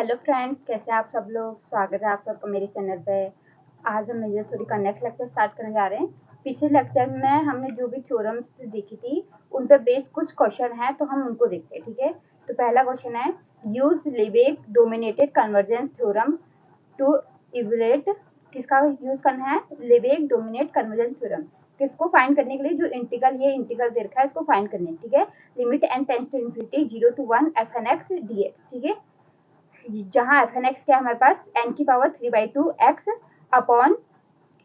Hello friends, कैसे हैं आप सब लोग। स्वागत है आप सबका मेरे चैनल पे। आज हम मेजर थ्योरी का नेक्स्ट लेक्चर स्टार्ट करने जा रहे हैं। पिछले लेक्चर में हमने जो भी थ्योरम्स देखी थी उन पर बेस्ड कुछ क्वेश्चन हैं, तो हम उनको देखते हैं। ठीक है, तो पहला क्वेश्चन है, use Lebesgue dominated convergence theorem to evaluate. किसका यूज करना है? Lebesgue dominate convergence theorem. किसको फाइंड करने के लिए? जो इंटीग्रल, ये इंटीग्रल दे रखा है, इसको फाइंड करने। ठीक है, limit n tends to infinity 0 to 1 fn(x) dx। ठीक है, जहां एफ एन एक्स क्या है हमारे पास, एन की power 3/2 X upon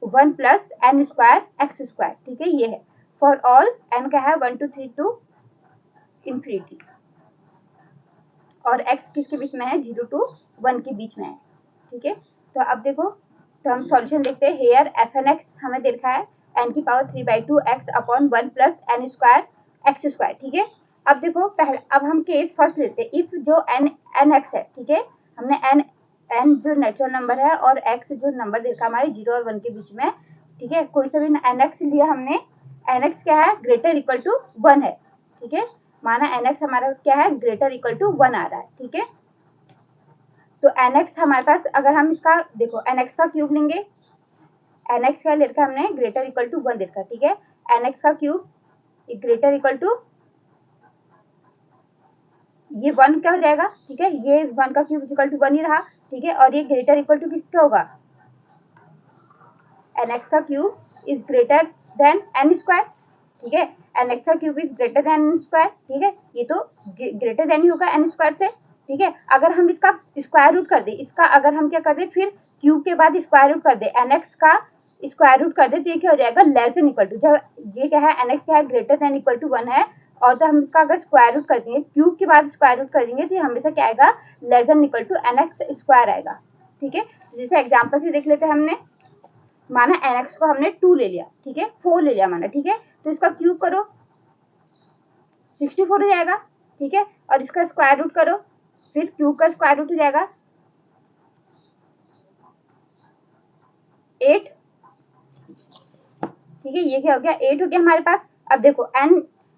1 plus N square x square. ठीक है, ये है फॉर ऑल एन का है 1 to 3 to इन्फिनिटी, और एक्स किसके बीच में है? 0 to 1 के बीच में है। ठीक है, तो अब देखो, तो हम सॉल्यूशन देखते हैं। हेयर एफ एन एक्स हमें दे रखा है एन की power 3/2 X upon 1 plus N square x square. ठीक है, अब देखो पहले, अब हम केस फर्स्ट लेते हैं। इफ जो एन एक्स है, ठीक है, हमने एन जो नेचुरल नंबर है और एक्स जो नंबर देखा हमारे 0 और 1 के बीच में। ठीक है, कोई सा भी एन एक्स लिया हमने, एन एक्स क्या है? ग्रेटर इक्वल टू 1 है। ठीक है, माना एन एक्स हमारा क्या है? ग्रेटर इक्वल टू 1 आ रहा है। ठीक है, तो एन एक्स हमारे पास, अगर हम इसका देखो एन एक्स का क्यूब लेंगे, एन एक्स का ले रखा हमने ग्रेटर इक्वल टू 1 देखा। ठीक है, एन एक्स का क्यूब ग्रेटर इक्वल टू, ये 1 क्या हो जाएगा? ठीक है, ये 1 का क्यूब इक्वल टू 1 ही रहा। ठीक है, और ये ग्रेटर इक्वल टू किसका होगा? एन एक्स का cube is greater than N square. ठीक है, एन एक्स का cube is greater than N square. ठीक है, ये तो ग्रेटर देन ही होगा एन स्क्वायर से। ठीक है, अगर हम इसका स्क्वायर रूट कर दे, इसका अगर हम क्या कर दे, फिर क्यूब के बाद स्क्वायर रूट कर दे, एन एक्स का स्क्वायर रूट कर दे, तो ये क्या हो जाएगा? Less than equal to. जब ये क्या है, एन एक्स क्या है? ग्रेटर देन इक्वल टू 1 है, और तो हम इसका अगर स्क्वायर रूट कर देंगे, क्यूब के बाद स्क्वायर रूट कर देंगे, तो ये हमेशा क्या आएगा? Less than equal to N X square आएगा। ठीक है, जैसे एग्जाम्पल से देख लेते हैं। हमने माना एन एक्स को हमने 2 ले लिया, ठीक है, 4 ले लिया माना। ठीक है, तो इसका क्यूब करो 64 हो जाएगा। ठीक है, और इसका स्क्वायर रूट करो, फिर क्यूब का स्क्वायर रूट हो जाएगा 8। ठीक है, ये क्या हो गया? 8 हो गया हमारे पास। अब देखो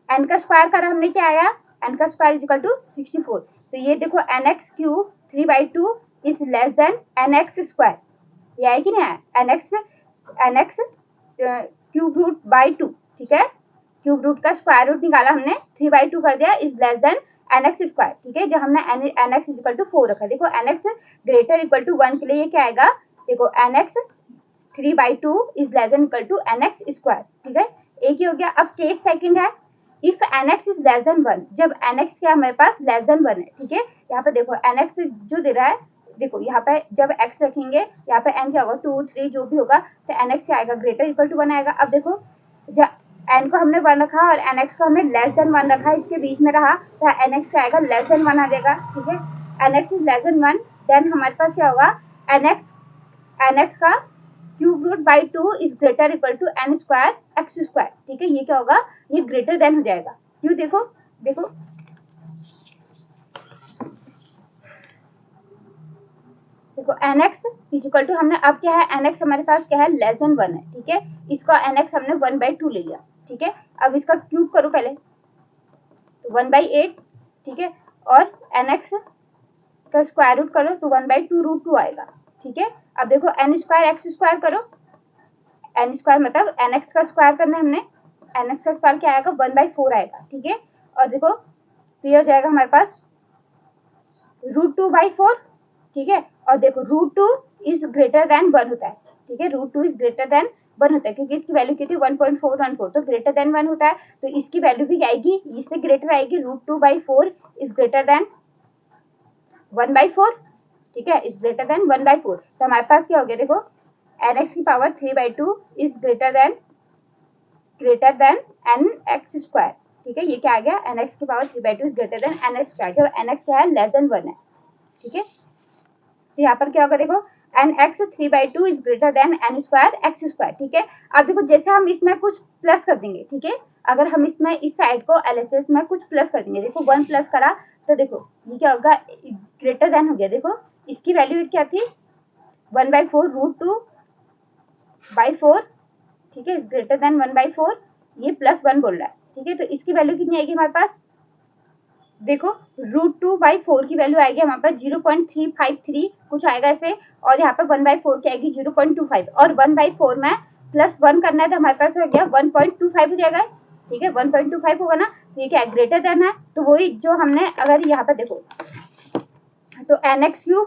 एन का स्क्वायर करा हमने, क्या आया? एन का स्क्वायर इज इक्वल टू 64। तो ये देखो N X cube 3/2 is less than N X square. ये आया कि नहीं आया? N X cube root by 2। ठीक है, क्यूब रूट का स्क्वायर रूट निकाला हमने, 3/2 कर दिया, is less than N X square. ठीक है, जब हमने एन एक्स इक्वल टू 4 रखा, देखो N X greater equal to 1 के लिए ये क्या आएगा? देखो N x 3/2 is less than equal to N X square. ठीक है, एक ही हो गया। अब केस सेकंड है, if N x is less than 1। जब एन एक्स क्या हमारे पास लेस देन 1 है। ठीक है, यहाँ पे देखो एन एक्स जो दे रहा है, देखो यहाँ पे जब x रखेंगे, यहाँ पे n क्या होगा? 2 3 जो भी होगा, तो एन एक्स क्या आएगा? ग्रेटर इक्वल टू 1 आएगा। अब देखो एन को हमने 1 रखा और एन एक्स को हमने लेस देन 1 रखा, इसके बीच में रहा, तो एन एक्स क्या आएगा? लेस देन 1 आ जाएगा। ठीक है, N x is less than 1, then हमारे पास क्या होगा? एन एक्स का cube root by 2 is greater equal to n square x square. ठीक है, ये क्या होगा? ये ग्रेटर देन हो जाएगा। क्यों? देखो देखो देखो N x is equal to, हमने अब क्या है? एन एक्स हमारे पास क्या है? लेस देन 1 है। ठीक है, इसका एन एक्स हमने 1/2 ले लिया। ठीक है, अब इसका क्यूब करो पहले, तो 1/8। ठीक है, और एन एक्स का स्क्वायर रूट करो, तो 1/2 √2 आएगा। ठीक है, अब देखो एन स्क्वायर एक्स स्क्वायर करो, एन स्क्वायर मतलब एन एक्स का स्क्वायर करना है हमने, एन एक्स का स्क्वायर क्या आएगा? 1/4 आएगा। ठीक है, और देखो तो ये हो जाएगा हमारे पास √2/4। ठीक है, और देखो √2 इज ग्रेटर देन 1 होता है। ठीक है, √2 इज ग्रेटर देन 1 होता है, क्योंकि इसकी वैल्यू कितनी? 1.414, तो ग्रेटर देन 1 होता है, तो इसकी वैल्यू भी आएगी, इससे ग्रेटर आएगी। √2/4 इज ग्रेटर देन 1/4। ठीक है, इज ग्रेटर देन 1/4, तो हमारे पास क्या हो गया? देखो एन एक्स की power 3/2 is greater than N X square. ठीक है, ये क्या आ गया? एन एक्स की power 3/2 is greater than N X square, जब एन एक्स क्या है? लेस देन 1 है। ठीक है, तो यहाँ पर क्या होगा? देखो N x 3/2 is greater than N square x square. ठीक है, अब देखो जैसे हम इसमें कुछ प्लस कर देंगे, ठीक है, अगर हम इसमें इस साइड को एलएचएस में कुछ प्लस कर देंगे, देखो 1 प्लस करा, तो देखो ये क्या होगा? ग्रेटर देन हो गया। देखो इसकी वैल्यू क्या थी? 1/4 √2/4। ठीक है, इज ग्रेटर देन 1/4, ये +1 बोल रहा है। ठीक है, तो इसकी वैल्यू कितनी आएगी हमारे पास? देखो √2/4 की वैल्यू आएगी हमारे पास 0.353 कुछ आएगा ऐसे, और यहाँ पे 1/4 की आएगी 0.25, और 1/4 में +1 करना है तो हमारे पास हो गया 1.25 हो जाएगा। ठीक है, 1.25 होगा ना, तो ये क्या ग्रेटर देन है, तो वही जो हमने अगर यहाँ पे देखो तो nx³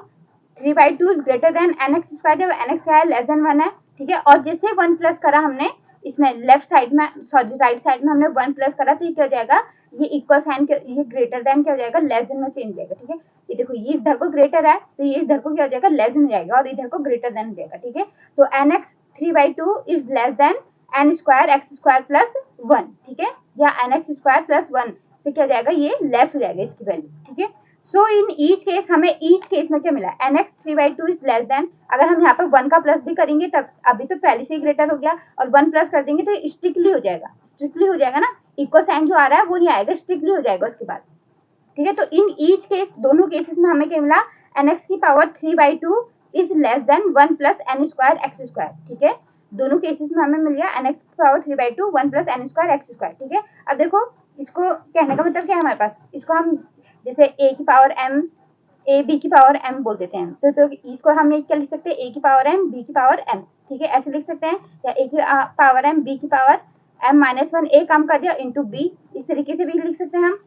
3/2 is greater then nx², जब nx क्या है लेस देन 1 है। ठीक है, और जैसे 1 प्लस करा हमने इसमें लेफ्ट साइड में, सॉरी राइट साइड में हमने 1 प्लस करा, तो ये क्या हो जाएगा, ये इक्वल साइन, ये ग्रेटर देन क्या हो जाएगा, लेस देन में चेंज हो जाएगा। ठीक है, ये देखो ये इधर को ग्रेटर है तो ये इधर को क्या हो जाएगा, लेस देन हो जाएगा, और इधर को ग्रेटर देन हो जाएगा। ठीक है, तो nx 3/2 is less then n² x² plus 1। ठीक है, या nx² प्लस 1 से क्या हो जाएगा, ये लेस हो जाएगा इसकी वैल्यू। ठीक है, सो इन ईच केस हमें ईच केस में क्या मिला, nx 3/2 इज लेस देन, अगर हम यहाँ पे 1 का प्लस भी करेंगे तब अभी तो पहले से ही ग्रेटर हो गया, और 1 प्लस कर देंगे तो स्ट्रिक्टली हो जाएगा, स्ट्रिक्टली हो जाएगा ना, इक्वल साइन जो आ रहा है वो नहीं आएगा, स्ट्रिक्टली हो जाएगा उसके बाद। ठीक है, तो इन ईच केस दोनों केसेस में हमें क्या मिला, nx की power 3/2 is less than 1 plus n² x²। ठीक है, दोनों केसेस में हमें मिल गया nx की पावर 3/2 1 प्लस n² x²। ठीक है, अब देखो इसको कहने का मतलब क्या है हमारे पास, इसको हम जैसे a की पावर m, a b की पावर m बोल देते हैं, तो इसको हम ये क्या लिख सकते हैं, a की पावर m b की पावर m। ठीक है, ऐसे लिख सकते हैं, या a की पावर m b की पावर m-1 a काम कर दिया इंटू b, इस तरीके से भी लिख सकते हैं हम।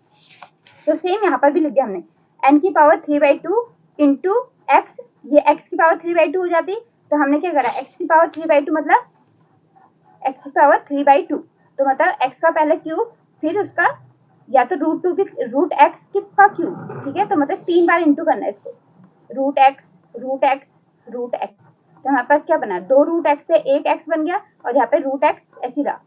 तो सेम यहाँ पर भी लिख दिया हमने, n की पावर 3/2 इंटू x, ये x की पावर 3/2 हो जाती, तो हमने क्या करा, x की पावर 3/2 मतलब x की पावर 3/2, तो मतलब x का पहले क्यूब, फिर उसका या तो √2 की √x का क्यूब। ठीक है, तो मतलब 3 बार इंटू करना है इसको, √x √x √x, तो हमारे पास क्या बना, 2 √x से एक x बन गया, और यहाँ पे √x ऐसी रहा।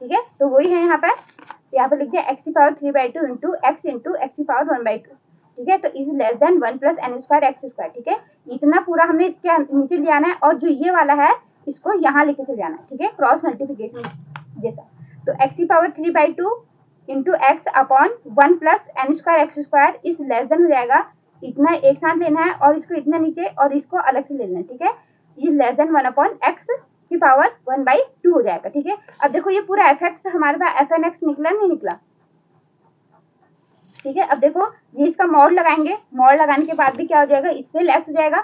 ठीक है, तो वही है यहाँ पे लिख दिया x की power 3/2 into x into x की पावर 1/2। ठीक है, तो is less than 1 plus n² x²। ठीक है, इतना पूरा हमने इसके नीचे ले आना है, और जो ये वाला है इसको यहाँ लेके चले जाना है। ठीक है, क्रॉस मल्टीप्लीकेशन जैसा, तो x की power 3/2 into x upon 1 plus n² x² इस लेस देन हो जाएगा, इतना एक साथ लेना है, और इसको इतना नीचे और इसको अलग से लेना है। ठीक है, ये लेस देन 1 अपॉन x की पावर 1/2 हो जाएगा। ठीक है, अब देखो ये पूरा fx हमारे पास fnx निकला नहीं निकला। ठीक है, अब देखो ये इसका मॉड लगाएंगे, मॉड लगाने के बाद भी क्या हो जाएगा, इससे लेस हो जाएगा।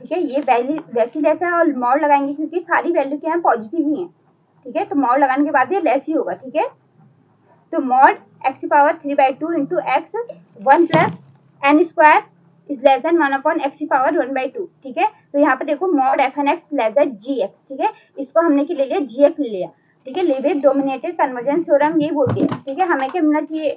ठीक है, ये वैल्यू वैसी लेस है, और मॉड लगाएंगे क्योंकि सारी वैल्यू क्या है, पॉजिटिव ही है। ठीक है, तो मॉड लगाने के बाद ये लेस ही होगा। ठीक है, तो मॉड x की power 3/2 into x 1 plus n² is less than 1 upon x की पावर 1/2। ठीक है, तो यहाँ पे देखो mod fnx less than gx। ठीक है, इसको हमने क्या ले लिया, gx ले लिया। ठीक है, लेवेग डोमिनेटेड कन्वर्जेंस थ्योरम ये बोलती है। ठीक है, हमें क्या मिलना चाहिए,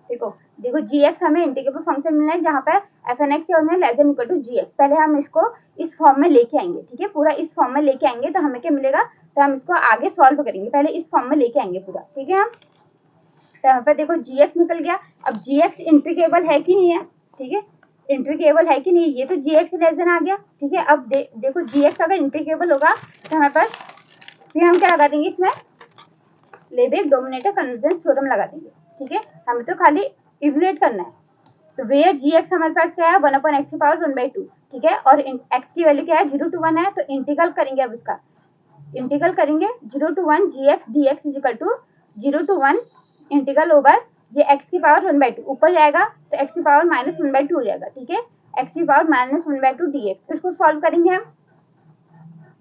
देखो देखो gx हमें इंटीग्रेबल फंक्शन मिलना है जहाँ पे fnx और less than equal to gx, पहले हम इसको इस फॉर्म में लेके आएंगे। ठीक है, पूरा इस फॉर्म में लेके आएंगे तो हमें क्या मिलेगा, तो हम इसको आगे सॉल्व करेंगे, पहले इस फॉर्म में लेके आएंगे पूरा। ठीक है, हम तो यहाँ पर देखो gx निकल गया, अब gx इंटीग्रेबल है कि नहीं है। ठीक है, इंटीग्रेबल है कि नहीं, ये तो gx लेस देन आ गया। ठीक है, अब देखो gx अगर इंटीग्रेबल होगा तो हमारे पास फिर हम क्या लगा देंगे, इसमें लेवेग डोमिनेटेड कन्वर्जेंस थ्योरम लगा देंगे। ठीक है, हमें तो खाली इवैल्यूएट करना है, तो वेयर gx हमारे पास क्या है, 1 अपॉन x की पावर 1/2। ठीक है, और x की वैल्यू क्या है, 0 to 1 है, तो इंटीग्रल करेंगे, अब इसका इंटीग्रल करेंगे 0 to 1 gx dx is equal to 0 to 1 integral over ये x की पावर 1/2, ऊपर जाएगा तो x की पावर -1/2 हो जाएगा। ठीक है, x की पावर -1/2 dx, तो इसको सॉल्व करेंगे हम,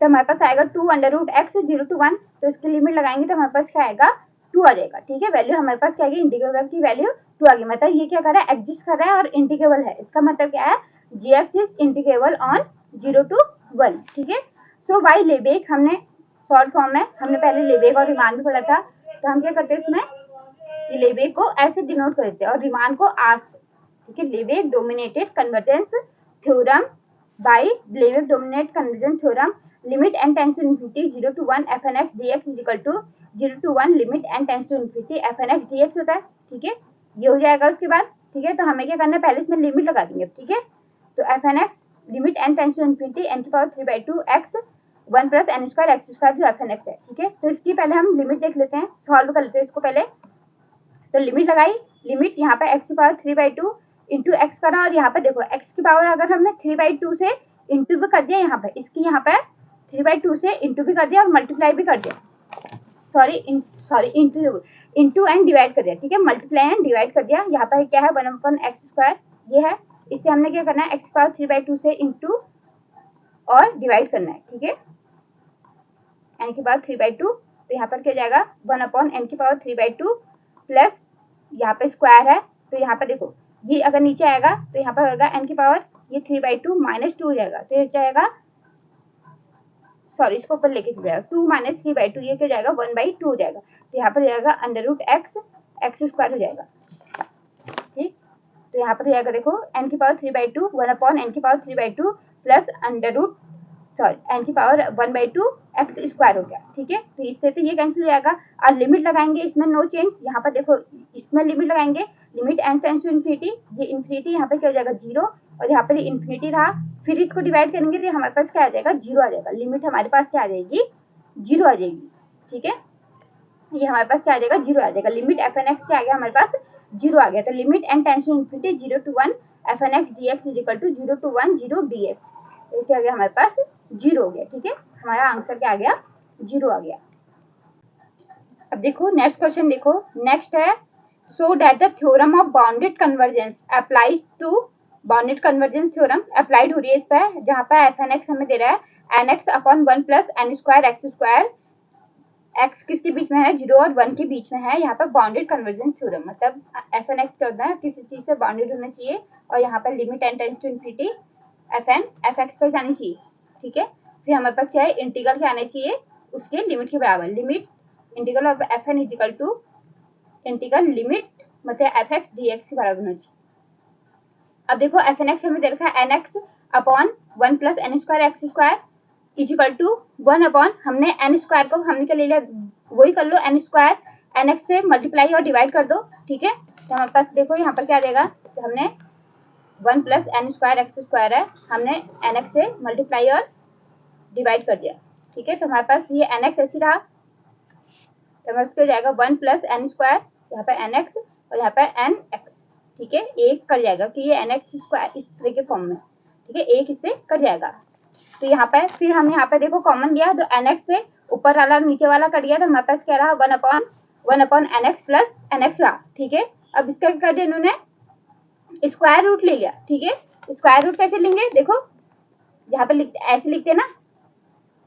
तो हमारे पास आएगा 2√x 0 to 1, तो इसकी लिमिट लगाएंगे तो हमारे पास क्या आएगा, 2 आ जाएगा। ठीक है, वैल्यू हमारे पास क्या आएगी, इंटीग्रल की वैल्यू 2 आ गई, मतलब ये क्या कर रहा है, एग्जिस्ट कर रहा है और इंटीग्रेबल है, इसका मतलब क्या है, gx is integrable on 0 to 1। ठीक है, सो बाई लेवेग हमने शॉर्ट फॉर्म में हमने पहले लेवेग और रिमान भी पढ़ा था, तो हम क्या करते हैं इसमें लेवेग को ऐसे डिनोट कर देते हैं और रिमान को आर से। ठीक है, Lebesgue dominated convergence theorem by Lebesgue dominated convergence theorem limit n tends to infinity 0 to 1 fnx dx is equal to 0 to 1 limit n tends to infinity fnx dx होता है। ठीक है, ये हो जाएगा उसके बाद। ठीक है, तो हमें क्या करना है, पहले इसमें लिमिट लगा देंगे। ठीक है, तो fnx limit n tends to infinity n की power 3/2 x 1 plus n² x² जो fnx है। ठीक है, तो इसकी पहले हम लिमिट देख लेते हैं, सॉल्व कर लेते हैं इसको पहले, तो लिमिट लगाई, लिमिट यहाँ पे x की पावर 3/2 इंटू एक्स करा, और यहाँ पे देखो x की पावर अगर हमने 3/2 से इंटू भी कर दिया, यहाँ पे इसकी यहाँ पे 3/2 से इंटू भी कर दिया और मल्टीप्लाई भी कर दिया, sorry into into n divide कर दिया, ठीक है, मल्टीप्लाई एंड डिवाइड कर दिया। यहाँ पर क्या है 1/x² ये है, इससे हमने क्या करना है x पावर 3/2 से इंटू और डिवाइड करना है, ठीक है, n की पावर 3/2। तो यहाँ पर क्या जाएगा 1/n की पावर 3/2 प्लस यहाँ पे स्क्वायर है, तो यहाँ पर देखो ये अगर नीचे आएगा तो यहाँ पर होगा n की पावर ये 3/2 माइनस 2 हो जाएगा, तो ये जाएगा, सॉरी इसको ऊपर लेके चल जाएगा 2 माइनस 3/2, ये क्या जाएगा 1/2 हो जाएगा। तो यहाँ पर जाएगा x² हो जाएगा, ठीक। तो यहाँ पर जाएगा देखो n की पावर 3/2 1/n की पावर 3/2 प्लस n की पावर 1/2 x² हो गया, ठीक है। तो इससे तो ये कैंसिल हो जाएगा और लिमिट लगाएंगे, इसमें नो चेंज। यहाँ पर देखो इसमें लिमिट लगाएंगे, limit n tends to infinity, ये इन्फिनिटी यहाँ पे क्या हो जाएगा 0 और यहाँ पर इन्फिनिटी रहा, फिर इसको डिवाइड करेंगे तो हमारे पास क्या आ जाएगा 0 आ जाएगा। लिमिट हमारे पास क्या आ जाएगी 0 आ जाएगी, ठीक है। ये हमारे पास क्या आ जाएगा 0 आ जाएगा। लिमिट fn(x) क्या आ गया हमारे पास 0 आ गया। तो limit n tends to infinity 0 to 1 fn(x) dx is equal to 0 to 1 0 dx, ये क्या आ गया हमारे पास 0 हो गया, ठीक है। हमारा आंसर क्या आ गया 0 आ गया। अब देखो नेक्स्ट क्वेश्चन, देखो नेक्स्ट है so that the theorem of bounded convergence applied to, bounded convergence theorem applied हो रही है इस पर, जहाँ पर fn(x) हमें दे रहा है nx/1 plus n² x², x किसके बीच में है 0 और 1 के बीच में है। यहाँ पर बाउंडेड कन्वर्जेंस थ्योरम मतलब fn(x) क्या होता है किसी चीज से बाउंडेड होना चाहिए और यहाँ पर limit n tends to infinity fn fx पर जानी चाहिए, ठीक है। फिर हमारे पास क्या है इंटीग्रल क्या आना चाहिए उसके लिमिट के बराबर, limit integral of fn is equal to integral limit मतलब fx dx के बराबर होना चाहिए। अब देखो fn(x) हमें दे रखा है nx/1 plus n² x² is equal to 1/, हमने n² को हमने क्या ले लिया वही कर लो, n² nx से मल्टीप्लाई और डिवाइड कर दो, ठीक है। तो हमारे पास देखो यहाँ पर क्या देगा, तो हमने 1 प्लस n² x² है, हमने nx से मल्टीप्लाई और डिवाइड कर दिया, ठीक है। तो हमारे पास ये nx ऐसी रहा, तो हमारे पास जाएगा 1 प्लस n², यहाँ पे nx और यहाँ पे nx, ठीक है, एक कट जाएगा कि ये nx² इस तरह के फॉर्म में, ठीक है, एक इससे कट जाएगा। तो यहाँ पे फिर हम यहाँ पे देखो कॉमन लिया तो nx से ऊपर वाला नीचे वाला कट गया, तो हमारे पास क्या रहा 1/nx प्लस nx रहा, ठीक है। अब इसका क्या कर दिया इन्होंने स्क्वायर रूट ले लिया, ठीक है। स्क्वायर रूट कैसे लेंगे देखो यहाँ पे ऐसे लिखते हैं ना,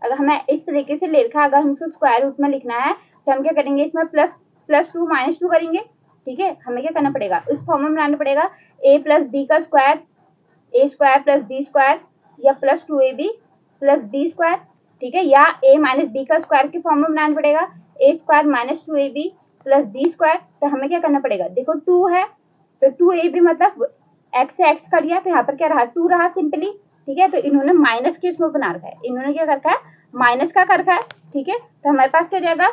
अगर हमें इस तरीके से ले रखा, अगर हमको स्क्वायर रूट में लिखना है तो हम क्या करेंगे इसमें +2 -2 करेंगे, ठीक है। हमें क्या करना पड़ेगा इस फॉर्म में बनाना पड़ेगा a प्लस बी का स्क्वायर a² प्लस b² या +2ab प्लस b², ठीक है, या a माइनस बी का स्क्वायर के फॉर्म में बनाना पड़ेगा a² minus 2ab plus b²। तो हमें क्या करना पड़ेगा देखो 2 है तो 2ab मतलब x से x कर दिया, तो यहाँ पर क्या रहा 2 रहा सिंपली, ठीक है। तो इन्होंने माइनस के इसमें बना रखा है, इन्होंने क्या कर रखा है माइनस का कर रखा है, ठीक है। तो हमारे पास क्या जाएगा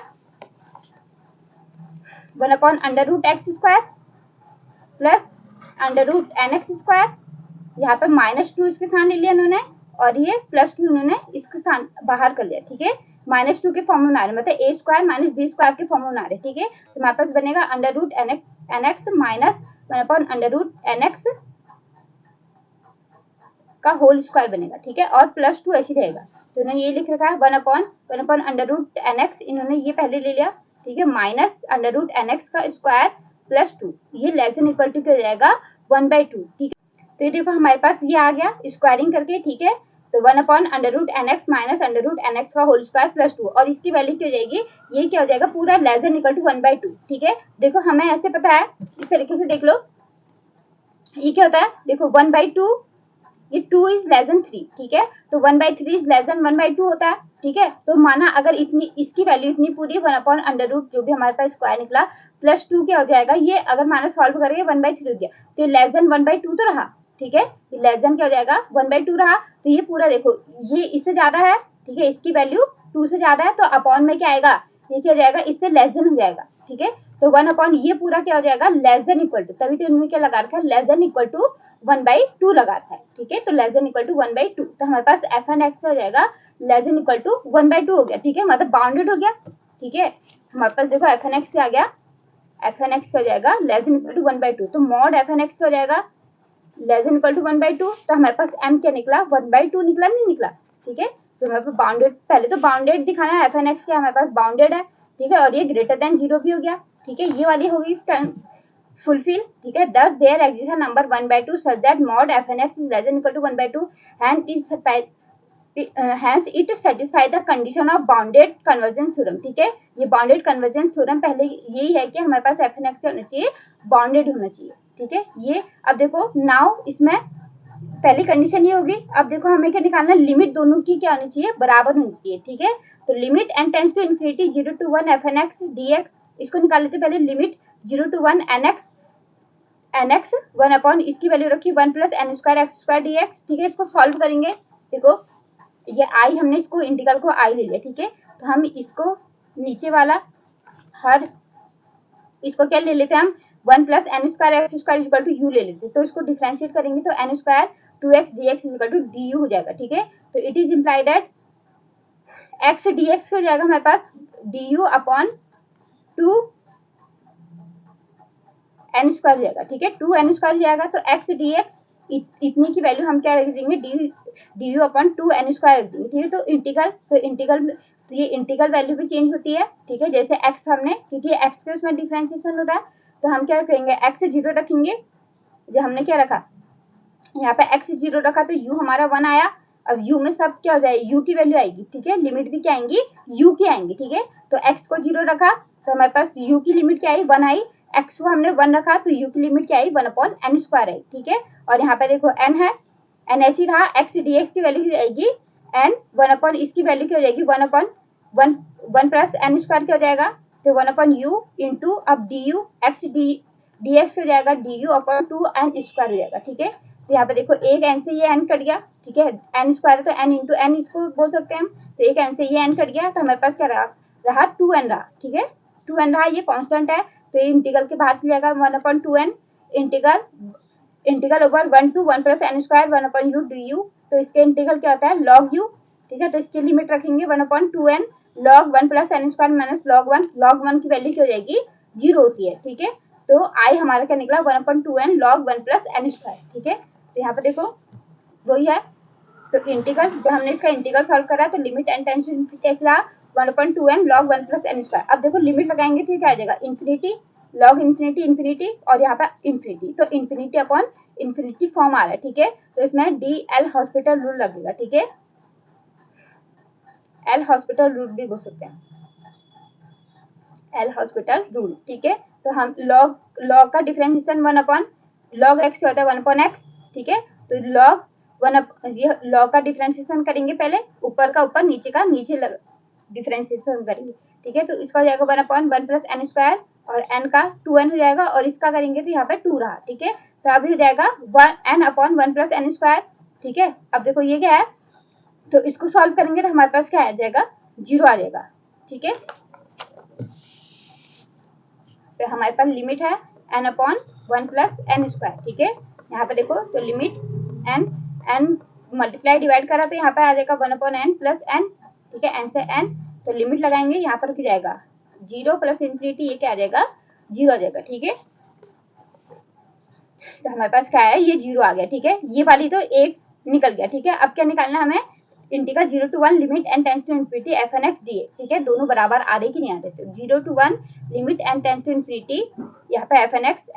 1/√x² प्लस √nx², यहाँ पर -2 इसके साथ ले लिया इन्होंने और ये +2 इन्होंने इसके साथ बाहर कर लिया, ठीक है। -2 के फॉर्म में बना रहे मतलब a² माइनस b² के फॉर्म में बना रहे, ठीक है। तो हमारे पास बनेगा √nx माइनस 1/√nx का होल स्क्वायर बनेगा, ठीक है, और +2 ऐसे रहेगा। तो इन्होंने ये लिख रखा है 1/√nx, इन्होंने ये पहले ले लिया, ठीक है, माइनस √nx का स्क्वायर +2, ये लेस देन इक्वल टू क्या हो जाएगा 1/2, ठीक है। तो ये देखो हमारे पास ये आ गया स्क्वायरिंग करके, ठीक है। तो 1/√nx माइनस √nx का होल स्क्वायर +2 और इसकी वैल्यू क्या हो जाएगी, ये क्या हो जाएगा पूरा लेस देन इक्वल टू 1/2, ठीक है। देखो हमें ऐसे पता है इस तरीके से देख लो, ये क्या होता है देखो 1/2 ये 2 इज लेस देन 3, ठीक है। तो 1/3 इज लेस देन 1/2 होता है, ठीक है। तो माना अगर इतनी इसकी वैल्यू इतनी पूरी 1/√, जो भी हमारे पास स्क्वायर निकला +2 क्या हो जाएगा, ये अगर माना सॉल्व करेंगे 1/3 हो गया, तो ये लेस देन 1/2 तो रहा, ठीक है, ये लेस देन क्या हो जाएगा 1/2 रहा। तो ये पूरा देखो ये इससे ज्यादा है, ठीक है, इसकी वैल्यू 2 से ज्यादा है, तो अपॉन में क्या आएगा ये क्या हो जाएगा इससे लेस देन हो जाएगा, ठीक है। तो 1/, ये पूरा क्या हो जाएगा लेस देन इक्वल टू, तभी तो इन्होंने क्या लगा रखा है लेस देन इक्वल टू 1/2 लगाता है, ठीक है। तो लेस देन इक्वल टू 1/2, तो हमारे पास fn(x) हो जाएगा लेस देन इक्वल टू 1/2 हो गया, ठीक है, मतलब बाउंडेड हो गया, ठीक है। हमारे पास देखो fn(x) क्या आ गया, fn(x) हो जाएगा लेस देन इक्वल टू 1/2, तो मॉड fn(x) हो जाएगा लेस देन इक्वल टू 1/2, तो हमारे पास m क्या निकला 1/2 निकला, नहीं निकला, ठीक है। तो हमारे पास बाउंडेड, पहले तो बाउंडेड दिखाना है fn(x) क्या हमारे पास बाउंडेड है, ठीक है, और ये ग्रेटर देन 0 भी हो गया, ठीक है, ये वाली होगी फुलफिल, ठीक है। Thus there exist number 1/2 such that mod fnx is less than equal to 1/2 and is hence it satisfy the condition of bounded convergence theorem, ठीक है। ये bounded convergence theorem पहले यही है कि हमारे पास fnx क्या होना चाहिए, bounded होना चाहिए, ठीक है। ये अब देखो नाउ इसमें पहली कंडीशन ये होगी। अब देखो हमें क्या निकालना, लिमिट दोनों की क्या होनी चाहिए, बराबर होनी चाहिए, ठीक है। तो limit n tends to infinity 0 to 1 fnx dx, इसको निकाल लेते पहले। लिमिट 0 to 1 nx 1 अपॉन इसकी वैल्यू रखी 1 plus n square x square dx, ठीक है। इसको सॉल्व करेंगे। देखो ये आई, हमने इसको इंटीग्रल को आई ले लिया, ठीक है। तो हम इसको नीचे वाला हर इसको क्या ले लेते हैं हम, 1 plus N square x square equal to u ले लेते हैं। तो इसको डिफरेंशिएट करेंगे तो n square 2x dx equal to d u हो जाएगा, ठीक है। तो it is implied at x dx हो जाएगा हमारे पास d u upon 2 n square हो जाएगा, ठीक है। 2 एन स्क्वायर हो जाएगा तो एक्स dx इतने की वैल्यू हम क्या रख देंगे, d u upon 2 n square रख देंगे, ठीक है। तो इंटीग्रल तो ये इंटीग्रल वैल्यू भी चेंज होती है, ठीक है। जैसे x हमने, क्योंकि x के उसमें डिफरेंशिएशन होता है, तो हम क्या करेंगे, x 0 रखेंगे। जो हमने क्या रखा यहाँ पे x 0 रखा तो u हमारा 1 आया। अब u में सब क्या हो जाए, u की वैल्यू आएगी, ठीक है। लिमिट भी क्या आएंगी, u की आएंगी, ठीक है। तो x को 0 रखा तो हमारे पास u की लिमिट क्या आई, 1 आई। x को हमने 1 रखा तो u की लिमिट क्या आई, 1 अपॉन n स्क्वायर आई, ठीक है। और यहाँ पे देखो n है, n ऐसी रहा, x dx की वैल्यू आएगी n 1 अपॉन इसकी वैल्यू क्या हो जाएगी, 1 अपॉन 1 प्लस n स्क्वायर क्या हो जाएगा, तो 1 अपॉन u इंटू अब डी यू एक्स dx हो जाएगा D u upon 2 n square हो जाएगा, ठीक है। तो यहाँ पे देखो एक n से ये n कट गया, ठीक है। n स्क्वायर तो n इंटू n इसको बोल सकते हैं हम। तो एक n से ये n कट गया तो हमारे पास क्या रहा 2n रहा, ठीक है। 2n रहा, ये कांस्टेंट है तो ये इंटीग्रल के बाहर चले जाएगा 1 upon 2n integral over 1 to 1 plus n square 1 upon U D you. तो इसके इंटीग्रल क्या होता है, log u, ठीक है। तो इसकी लिमिट रखेंगे 1 upon 2n log 1 plus n square minus log 1 की वैल्यू क्या हो जाएगी, 0 होती है, ठीक है। तो आई हमारा क्या निकला 1 upon 2n log 1 plus n square, ठीक है। तो यहाँ पे देखो वही है। तो इंटीग्रल जब हमने इसका इंटीग्रल सॉल्व करा तो limit n tends to infinity कैसे रहा, 1 upon 2n log 1 plus n square. अब देखो लिमिट लगाएंगे तो क्या आ जाएगा, इन्फिनिटी log इन्फिनिटी इन्फिनिटी और यहाँ पे इन्फिनिटी, तो इन्फिनिटी अपॉन इन्फिनिटी फॉर्म आ रहा है, ठीक है। तो इसमें डी एल हॉस्पिटल रूल लगेगा, ठीक है। एल हॉस्पिटल रूल भी बोल सकते हैं, एल हॉस्पिटल रूल, ठीक है। तो हम लॉग का डिफरेंशिएशन 1 अपॉन लॉग एक्स होता है 1 अपॉन एक्स, ठीक है। तो लॉग 1 ये लॉग का डिफरेंशिएशन करेंगे, पहले ऊपर का ऊपर नीचे का नीचे डिफरेंशिएशन करेंगे, ठीक है। तो इसका हो जाएगा 1 अपॉन 1 प्लस n स्क्वायर और n का 2n हो जाएगा और इसका करेंगे तो यहाँ पे 2 रहा, ठीक है। तो अभी हो जाएगा n upon 1 plus n square, ठीक है। अब देखो ये क्या है, तो इसको सॉल्व करेंगे तो हमारे पास क्या आ जाएगा, 0 आ जाएगा, ठीक है। तो हमारे पास लिमिट है n upon 1 plus n square, ठीक है। यहाँ पे देखो तो लिमिट n मल्टीप्लाई डिवाइड करा तो यहाँ पे आ जाएगा 1 अपॉन n प्लस n, ठीक है। n से n तो लिमिट लगाएंगे, यहाँ पर क्या जाएगा 0 प्लस इन्फिनिटी, ये क्या आ जाएगा 0 आ जाएगा, ठीक है। तो हमारे पास क्या है, ये 0 आ गया, ठीक है। ये वाली तो एक निकल गया, ठीक है। अब क्या निकालना हमें, integral 0 to 1 limit n tends to infinity fnx dx, ठीक है। दोनों बराबर आ रहे कि नहीं आ रहे, तो 0 to 1 limit n tends to infinity यहाँ पे fnx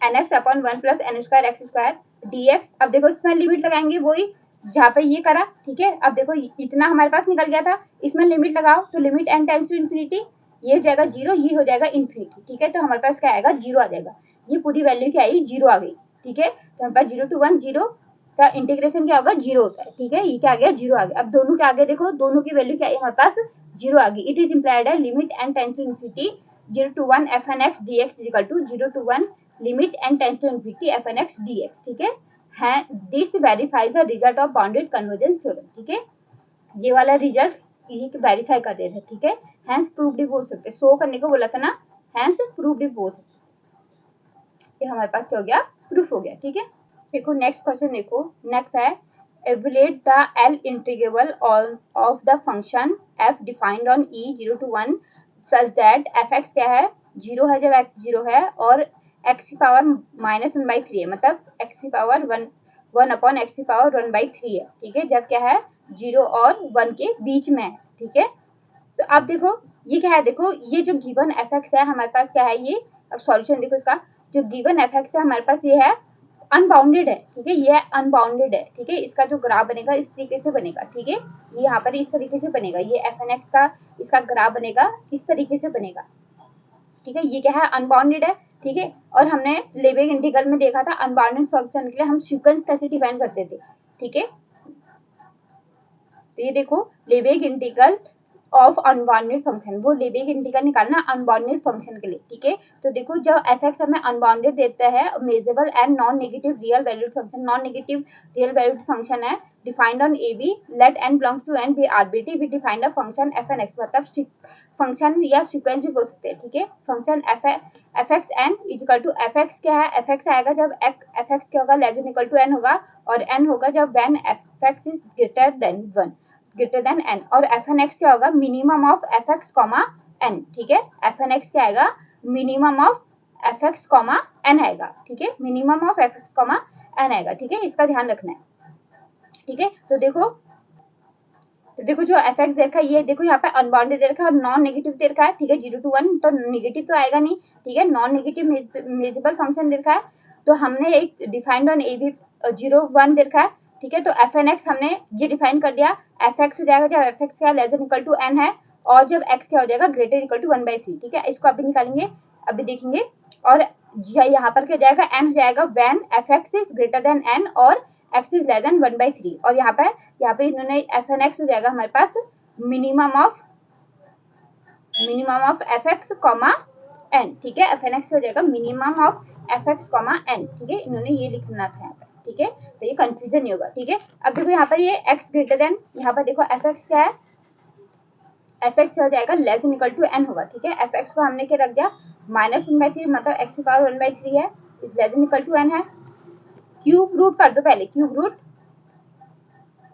nx upon 1 plus n square x square dx। अब देखो इसमें लिमिट लगाएंगे वही जहाँ पे ये करा, ठीक है। अब देखो इतना हमारे पास निकल गया था, इसमें लिमिट लगाओ तो limit n tends to infinity, ये हो जाएगा 0, ये हो जाएगा इन्फिनिटी, ठीक है। तो हमारे पास क्या आएगा, 0 आ जाएगा। ये पूरी वैल्यू क्या आई, 0 आ गई, ठीक है। तो हमारे पास 0 to 1 0 का इंटीग्रेशन क्या होगा, 0 होता है, ठीक है। ये क्या आ गया, 0 आ गया। अब दोनों के आगे देखो, दोनों की वैल्यू क्या है हमारे पास, 0 आ गई। इट इज इम्प्लाइड है limit n tends to infinity 0 to 1 fnx dx is equal to 0 to 1 limit n tends to infinity fnx dx, ठीक है। This verifies the result of bounded convergence theorem, ठीक है। ये वाला रिजल्ट यही verify कर रहे थे, ठीक है। हैंस प्रूफ भी बोल सकते, शो करने को बोला था ना, हैंस प्रूफ भी बोल सकते। हमारे पास क्या हो गया, प्रूफ हो गया, ठीक है। देखो नेक्स्ट क्वेश्चन, देखो नेक्स्ट है evaluate the L integral of the function f defined on E 0 to 1 such that fx क्या है, 0 है जब x 0 है और x की पावर -1/3 है, मतलब x की पावर 1 अपॉन x की पावर 1/3 है, ठीक है। जब क्या है 0 और 1 के बीच में है, ठीक है। तो अब देखो ये क्या है, देखो ये जो गिवन एफ एक्स है हमारे पास क्या है, ये अब सॉल्यूशन देखो इसका, जो गिवन एफ एक्स है हमारे पास ये है अनबाउंडेड है, ठीक है, ये अनबाउंडेड है, ठीक है, इसका जो ग्राफ बनेगा इस तरीके से बनेगा, ठीक है, ये यहाँ पर इस तरीके से बनेगा, ये एफ एन एक्स का इसका ग्राफ बनेगा इस तरीके से बनेगा, ठीक है, ये क्या है अनबाउंडेड है, ठीक है। और हमने लेबेग इंटीग्रल में देखा था अनबाउंडेड फंक्शन के लिए हम सीक्वेंस कैसे डिफाइन करते थे, ठीक है। तो ये देखो लेबेग इंटीग्रल ऑफ अनबाउंडेड फंक्शन, वो लेबेग इंटीग्रल निकालना अनबाउंडेड फंक्शन के लिए, ठीक है। तो देखो जब एफ एक्स हमें अनबाउंडेड देता है, measurable and non negative real valued function, non negative real valued function है defined on a b, let n belongs to n be arbitrary, we defined a function f n x, मतलब function या sequence भी बोल सकते हैं, ठीक है। Function f x n equal to, f x क्या है, एफ एक्स आएगा जब एफ एक्स क्या होगा, less than equal to n होगा, और एन होगा जब when f x is greater than one, greater than n, और एफ एन एक्स क्या होगा, minimum of f x comma n, ठीक है। एफ एन एक्स क्या आएगा, minimum of f x comma n आएगा, ठीक है, minimum of f x comma n आएगा, ठीक है, इसका ध्यान रखना है, ठीक है। तो देखो जो एफ एक्स देखा, ये देखो यहाँ पे अनबाउंडेड दे रखा है और नॉन नेगेटिव दे रखा है, ठीक है, 0 to 1, तो नेगेटिव तो आएगा नहीं, ठीक है, नॉन नेगेटिव मेजरेबल फंक्शन दे रखा है, तो हमने एक डिफाइंड ऑन ए बी 0 1 दे रखा है, ठीक है। तो एफ एन एक्स हमने ये डिफाइन कर दिया, एफ एक्स हो जाएगा जब एफ एक्स क्या less than equal to n है, और जब एक्स क्या हो जाएगा ग्रेटर इक्वल टू 1/3, ठीक है, इसको अभी निकालेंगे, अभी देखेंगे। और यहाँ पर क्या हो जाएगा, एन हो जाएगा when f x is greater than n और एक्स इज लेस देन 1/3, और यहाँ पे इन्होंने एफ एन एक्स हो जाएगा हमारे पास minimum of f x comma n, ठीक है, एफ एन एक्स हो जाएगा minimum of f x comma n, ठीक है, इन्होंने ये लिखना था यहाँ पर, ठीक है, तो ये कंफ्यूजन नहीं होगा, ठीक है। अब देखो यहाँ पर ये एक्स ग्रेटर देन, यहाँ पर देखो एफ एक्स क्या है, एफ एक्स हो जाएगा less than equal to n होगा, ठीक है, एफ एक्स को हमने क्या रख दिया -1/3, मतलब एक्स की पावर 1/3 है, is less than equal to n है, क्यूब रूट कर दो पहले, क्यूब रूट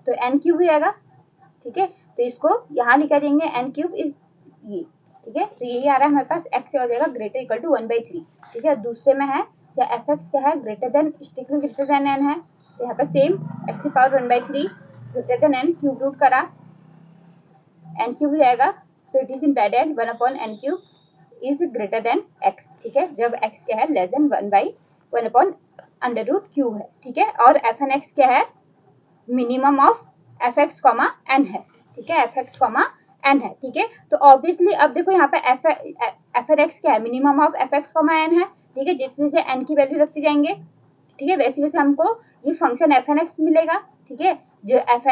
तो एन क्यूब हो जाएगा, ठीक है, तो इसको यहाँ लिखा देंगे एन क्यूब इज ये, ठीक है, तो यही आ रहा है हमारे पास, एक्स हो जाएगा ग्रेटर इक्वल टू 1/3, ठीक है। दूसरे में है या एफ एक्स क्या है greater than, strictly greater than n है, तो यहाँ पर सेम एक्स की power 1/3 greater than n, cube root करा, एन क्यूब हो जाएगा, तो it is embedded 1/n cube is greater than x, ठीक है, जब एक्स क्या है less than under root cube) है, ठीक है। और एफ एन एक्स क्या है, minimum of f x comma n है, ठीक है, एफ एक्स कॉमा एन है, ठीक है। तो ऑब्वियसली अब देखो यहाँ पे एफ एन एक्स क्या है, minimum of f x comma n है, ठीक है, जैसे जैसे एन की वैल्यू रखते जाएंगे, ठीक है, वैसे वैसे हमको ये फंक्शन एफ एन एक्स मिलेगा, ठीक है, जो एफ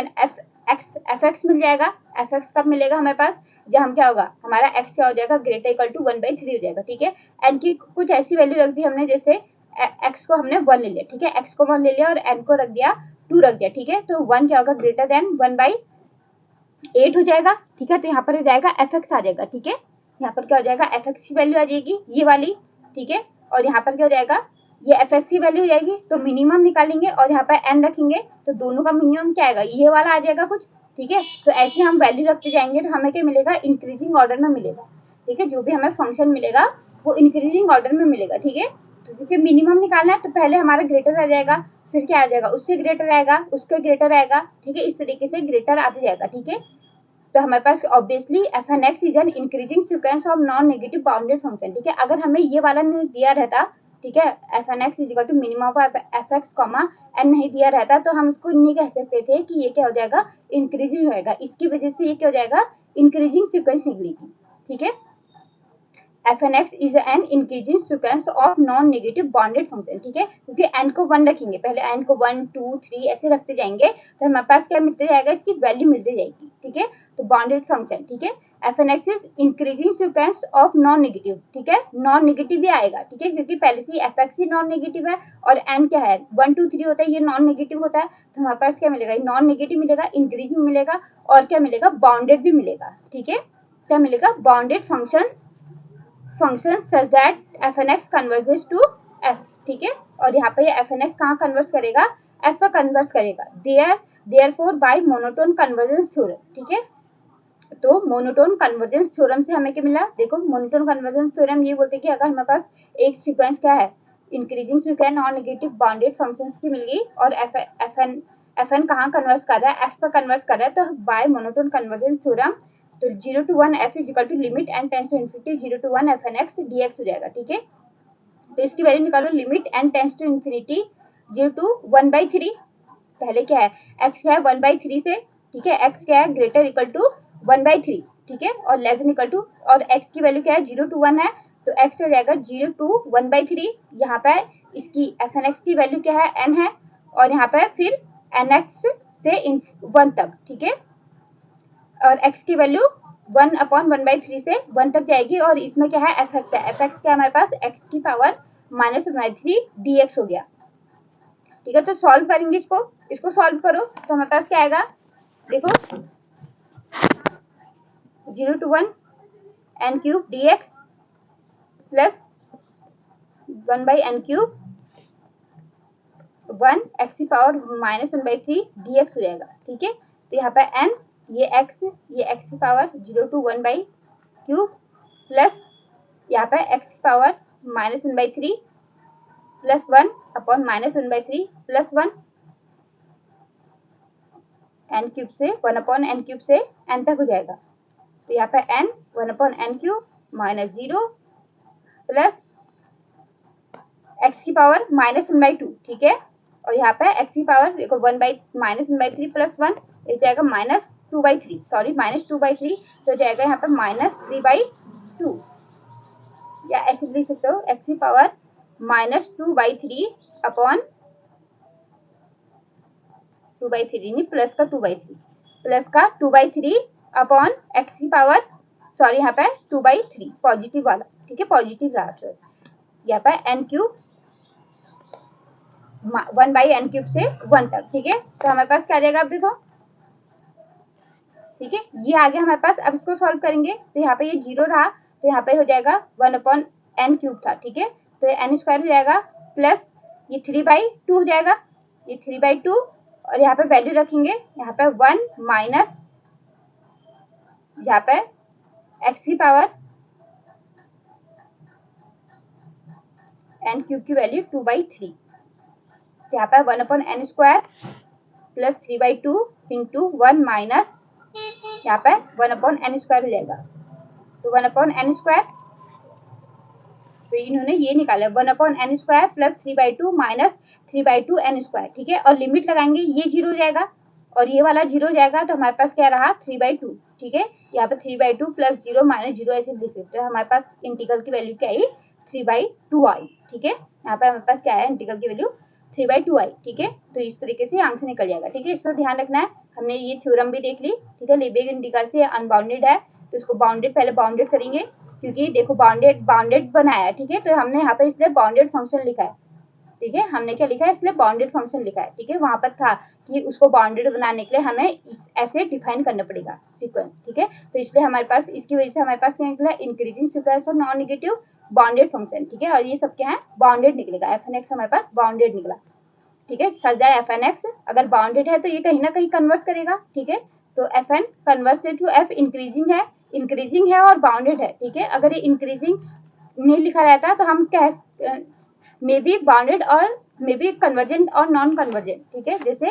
एक्स मिल जाएगा, एफ एक्स कब मिलेगा हमारे पास, जब हम क्या होगा, हमारा एक्स क्या हो जाएगा ग्रेटर इक्वल टू 1/3 हो जाएगा, ठीक है। एन की कुछ ऐसी वैल्यू रख दी हमने, जैसे एक्स को हमने 1 ले लिया, ठीक है, एक्स को 1 ले लिया और एन को रख दिया 2 रख दिया, ठीक है, तो 1 क्या होगा ग्रेटर देन 1/8 हो जाएगा, ठीक है, तो यहाँ पर हो जाएगा एफ एक्स आ जाएगा, ठीक है, यहाँ पर क्या हो जाएगा एफ एक्स की वैल्यू आ जाएगी ये वाली, ठीक है, और यहाँ पर क्या हो जाएगा ये एफ एक्स की वैल्यू हो जाएगी, तो मिनिमम निकालेंगे और यहाँ पर एन रखेंगे, तो दोनों का मिनिमम क्या आएगा, ये वाला आ जाएगा कुछ, ठीक है। तो ऐसे हम वैल्यू रखते जाएंगे तो हमें क्या मिलेगा, इंक्रीजिंग ऑर्डर में मिलेगा, ठीक है, जो भी हमें फंक्शन मिलेगा वो इंक्रीजिंग ऑर्डर में मिलेगा, ठीक है। तो क्योंकि मिनिमम निकालना है तो पहले हमारा ग्रेटर आ जाएगा, फिर क्या आ जाएगा, उससे ग्रेटर आएगा, उसके ग्रेटर आएगा, ठीक है, इस तरीके से ग्रेटर आते जाएगा, ठीक है। तो हमारे पास obviously f n x is an increasing sequence of non negative bounded function, ठीक है। अगर हमें ये वाला नहीं दिया रहता, ठीक है, f n x is equal to minimum of f x comma n नहीं दिया रहता, तो हम इसको नहीं कह सकते थे कि ये क्या हो जाएगा इंक्रीजिंग होएगा, इसकी वजह से ये क्या हो जाएगा इंक्रीजिंग सीक्वेंस निकलेगी, ठीक है। F n x is an increasing sequence of non negative bounded function, ठीक है, क्योंकि एन को 1 रखेंगे, पहले एन को 1 2 3 ऐसे रखते जाएंगे, तो हमारे पास क्या मिलते जाएगा, इसकी वैल्यू मिलती जाएगी, ठीक है। तो बाउंडेड फंक्शन, ठीक है, f n x is increasing sequence of non negative, ठीक है, नॉन नेगेटिव भी आएगा, ठीक है, क्योंकि पहले से एफ एक्स ही नॉन नेगेटिव है और एन क्या है 1 2 3 होता है, ये नॉन नेगेटिव होता है, तो हमारे पास क्या मिलेगा, नॉन नेगेटिव मिलेगा, इंक्रीजिंग मिलेगा, और क्या मिलेगा बाउंडेड भी मिलेगा, ठीक है। क्या मिलेगा, bounded function such that f n x converges to f, ठीक है, और यहाँ पे ये एफ एन एक्स कहाँ कन्वर्स करेगा, एफ पर कन्वर्स करेगा, therefore by monotone convergence theorem, ठीक है। तो मोनोटोन कन्वर्जेंस थ्योरम से हमें क्या मिला, देखो मोनोटोन कन्वर्जेंस थ्योरम ये बोलते हैं कि अगर हमारे पास एक सीक्वेंस क्या है increasing sequence non negative bounded functions की मिल गई, और एफ एन कहाँ कन्वर्स कर रहा है, एफ पर कन्वर्स कर रहा है, तो बाय मोनोटोन कन्वर्जेंस थ्योरम तो 0 to 1 f is equal to limit n tends to infinity 0 to 1 f n x dx हो जाएगा। ठीक है, तो इसकी वैल्यू निकालो, limit n tends to infinity 0 to 1/3। पहले क्या है, x क्या है 1/3 से, ठीक है, x क्या है ग्रेटर इक्वल टू 1/3, ठीक है, और लेस देन इक्वल टू, और x की वैल्यू क्या है 0 to 1 है, तो x हो जाएगा 0 to 1/3। यहाँ पे इसकी f n x की वैल्यू क्या है n है, और यहाँ पे फिर n x से 1 तक, ठीक है, और x की वैल्यू 1/1/3 से 1 तक जाएगी, और इसमें क्या है f x है, f x क्या है हमारे पास x की पावर -1/3 dx हो गया। ठीक है, तो सॉल्व करेंगे इसको सॉल्व करो तो हमारे पास क्या आएगा, देखो 0 to 1 n³ dx plus 1/n³ 1 x की पावर -1/3 dx हो जाएगा। ठीक है, तो यहाँ पे n, ये x की पावर 0 to 1/³ प्लस यहाँ पे x की पावर -1/3 प्लस 1/-1/3 प्लस 1 n³ से 1/n³ से n तक हो जाएगा। तो यहाँ पे n 1/n³ -0 प्लस x की पावर -1/2, ठीक है, और यहाँ पे x की पावर देखो -1/3 प्लस 1 ये जाएगा -2/3, सॉरी -2/3, तो जाएगा यहाँ पे -3/2, या ऐसे लिख सकते हो x की पावर -2/3 अपॉन 2/3 नहीं, प्लस का 2/3 अपॉन x की पावर, सॉरी यहाँ पे 2/3 पॉजिटिव वाला, ठीक है, पॉजिटिव रहा, यहाँ पे n³ 1/n³ से 1 तक। ठीक है, तो हमारे पास क्या आ जाएगा, अब देखो, ठीक है, ये आ गया हमारे पास। अब इसको सॉल्व करेंगे तो यहाँ पे ये 0 रहा, तो यहाँ पे हो जाएगा 1/n³ था, ठीक है, तो ये n² हो जाएगा प्लस ये 3/2 हो जाएगा, ये 3/2, और यहाँ पे वैल्यू रखेंगे, यहाँ पे 1 माइनस यहाँ पे x की पावर n³ की वैल्यू 2/3, यहाँ पे 1/n² प्लस 3/2 इंटू 1 माइनस यहाँ पे 1/n² हो जाएगा, तो 1/n², तो इन्होंने ये निकाला 1/n² प्लस 3/2 माइनस 3/2n², ठीक है, और लिमिट लगाएंगे, ये 0 हो जाएगा और ये वाला 0 हो जाएगा, तो हमारे पास क्या रहा 3/2, ठीक है, यहाँ पे 3/2 प्लस 0 माइनस 0 ऐसे लिख सकते हैं। हमारे पास इंटीग्रल की वैल्यू क्या आई 3/2 आई, ठीक है, यहाँ पे हमारे पास क्या है इंटीग्रल की वैल्यू 3/2 आई, ठीक है, तो इस तरीके से आंसर निकल जाएगा। ठीक है, इसको ध्यान रखना है, हमने ये थ्योरम भी देख ली, ठीक है, लेबेग इंटीग्रल से अनबाउंडेड है, तो इसको बाउंडेड पहले बाउंडेड करेंगे, क्योंकि देखो बाउंडेड बनाया है, ठीक है, तो हमने यहाँ पे इसलिए बाउंडेड फंक्शन लिखा है, ठीक है, हमने क्या लिखा है इसलिए बाउंडेड फंक्शन लिखा है, ठीक है, वहां पर था कि उसको बाउंडेड बनाने के लिए हमें ऐसे डिफाइन करना पड़ेगा सीक्वेंस, ठीक है, तो इसलिए हमारे पास इसकी वजह से हमारे पास क्या निकला इंक्रीजिंग सीक्वेंस और नॉन नेगेटिव बाउंडेड फंक्शन, ठीक है, और ये सब क्या है बाउंडेड निकलेगा, एफ एन एक्स हमारे पास बाउंडेड निकला, ठीक है, सच जाए एफ एन एक्स अगर बाउंडेड है तो ये कहीं ना कहीं कन्वर्स करेगा, ठीक है, तो f n converges to f increasing है और बाउंडेड है, ठीक है, अगर ये इंक्रीजिंग नहीं लिखा रहता तो हम कह मे बी बाउंडेड और मे बी कन्वर्जेंट और नॉन कन्वर्जेंट, ठीक है, जैसे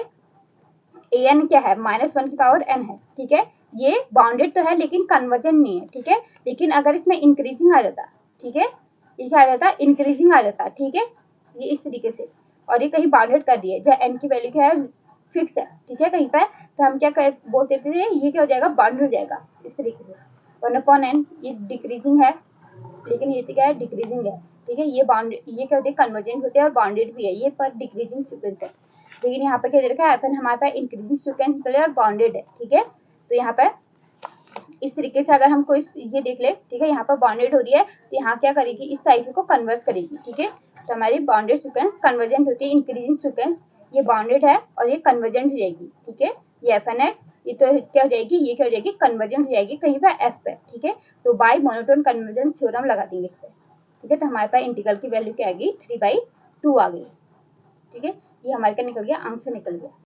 ए एन क्या है -1 की पावर n है, ठीक है, ये बाउंडेड तो है लेकिन कन्वर्जेंट नहीं है, ठीक है, लेकिन अगर इसमें इंक्रीजिंग आ जाता, ठीक है, ये क्या आ जाता इंक्रीजिंग आ जाता, ठीक है, ये इस तरीके से, और ये कहीं बाउंडेड कर दिए जब n की वैल्यू क्या है फिक्स है, ठीक है, कहीं पर, तो हम क्या बोलते थे ये क्या हो जाएगा बाउंडेड हो जाएगा इस तरीके से 1/n, ये डिक्रीजिंग है लेकिन ये क्या है डिक्रीजिंग है, ठीक है, ये क्या होते हैं कन्वर्जेंट होते हैं और बाउंडेड भी है, ये पर डिक्रीजिंग सीक्वेंस है, लेकिन यहाँ पे क्या दे रखा है एफ एन हमारे पास इंक्रीजिंग सीक्वेंस और बाउंडेड है, ठीक है, तो यहाँ पे इस तरीके से अगर हम कोई ये देख ले, ठीक है, यहाँ पर बाउंडेड हो रही है तो यहाँ क्या करेगी इस साइकिल को कन्वर्ट करेगी, ठीक है, तो हमारी बाउंडेड सीक्वेंस कन्वर्जेंट होती है, इंक्रीजिंग सीक्वेंस ये बाउंडेड है और ये कन्वर्जेंट हो जाएगी, ठीक है, ये एफ एन है, ये तो क्या हो जाएगी ये क्या हो जाएगी कन्वर्जेंट हो जाएगी कहीं पर एफ पे, ठीक है, तो बाय मोनोटोन कन्वर्जेंस थ्योरम लगा देंगे इस पे, ठीक है, तो हमारे पास इंटीग्रल की वैल्यू क्या आएगी 3/2 आ गई, ठीक है, ये हमारे का निकल गया आंसर निकल गया।